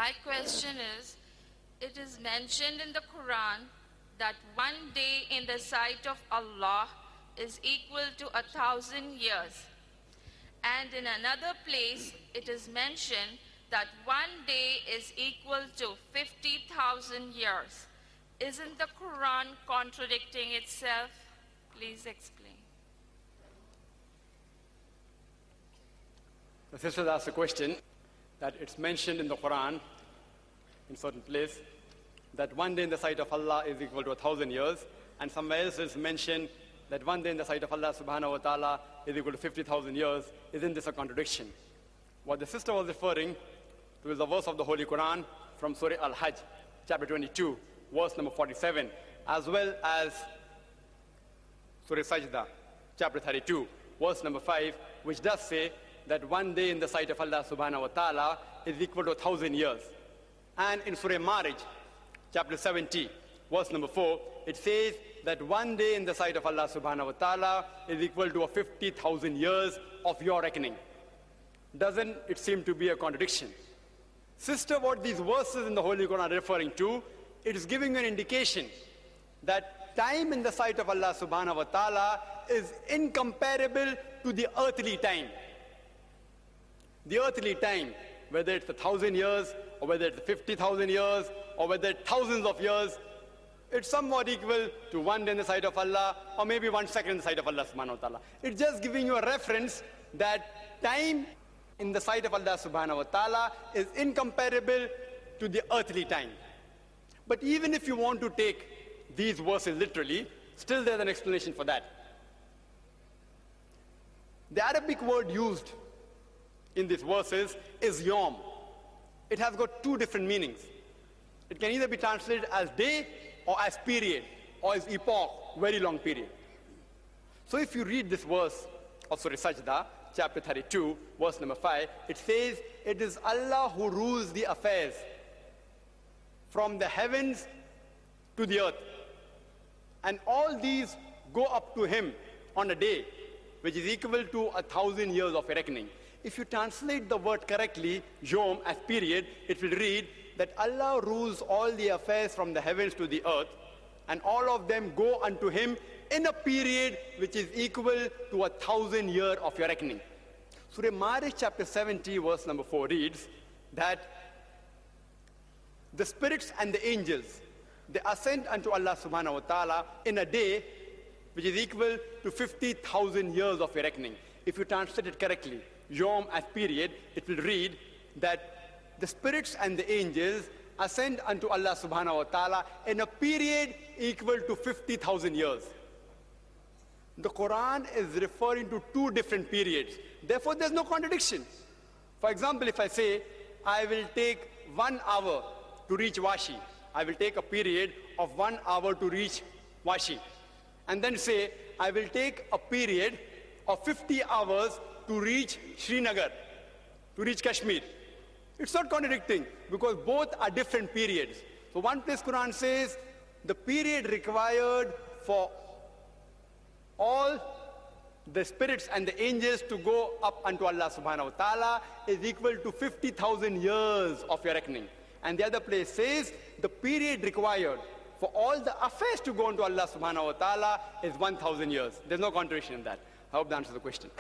My question is, it is mentioned in the Quran that one day in the sight of Allah is equal to 1,000 years. And in another place, it is mentioned that one day is equal to 50,000 years. Isn't the Quran contradicting itself? Please explain. The sister asked a question that it's mentioned in the Quran, in certain place, that one day in the sight of Allah is equal to 1,000 years, and somewhere else is mentioned that one day in the sight of Allah subhanahu wa ta'ala is equal to 50,000 years. Isn't this a contradiction? What the sister was referring to is the verse of the Holy Quran from Surah Al-Hajj, chapter 22, verse number 47, as well as Surah Sajda, chapter 32, verse number 5, which does say that one day in the sight of Allah subhanahu wa ta'ala is equal to 1,000 years. And in Surah Marriage, chapter 70, verse number 4, it says that one day in the sight of Allah subhanahu wa ta'ala is equal to 50,000 years of your reckoning. Doesn't it seem to be a contradiction? Sister, what these verses in the Holy Quran are referring to, it is giving an indication that time in the sight of Allah subhanahu wa ta'ala is incomparable to the earthly time. The earthly time, whether it's 1,000 years, or whether it's 50,000 years, or whether it's thousands of years, it's somewhat equal to one day in the sight of Allah, or maybe 1 second in the sight of Allah subhanahu wa ta'ala. It's just giving you a reference that time in the sight of Allah subhanahu wa ta'ala is incomparable to the earthly time. But even if you want to take these verses literally, still there's an explanation for that. The Arabic word used in these verses is yom. It has got two different meanings. It can either be translated as day or as period or as epoch, very long period. So if you read this verse of Surah Sajda, chapter 32, verse number 5, it says, it is Allah who rules the affairs from the heavens to the earth. And all these go up to him on a day, which is equal to 1,000 years of reckoning. If you translate the word correctly, yom, as period, it will read that Allah rules all the affairs from the heavens to the earth, and all of them go unto him in a period which is equal to 1,000 years of your reckoning. Surah Marriage chapter 70, verse number 4 reads that the spirits and the angels, they ascend unto Allah subhanahu wa ta'ala in a day which is equal to 50,000 years of your reckoning. If you translate it correctly, yom as period, it will read that the spirits and the angels ascend unto Allah subhanahu wa ta'ala in a period equal to 50,000 years. The Quran is referring to two different periods. Therefore, there's no contradiction. For example, if I say, I will take 1 hour to reach Washi, I will take a period of 1 hour to reach Washi, and then say, I will take a period of 50 hours to reach Srinagar, to reach Kashmir. It's not contradicting, because both are different periods. So one place Quran says, the period required for all the spirits and the angels to go up unto Allah subhanahu wa ta'ala is equal to 50,000 years of your reckoning. And the other place says, the period required for all the affairs to go unto Allah subhanahu wa ta'ala is 1,000 years. There's no contradiction in that. I hope that answers the question.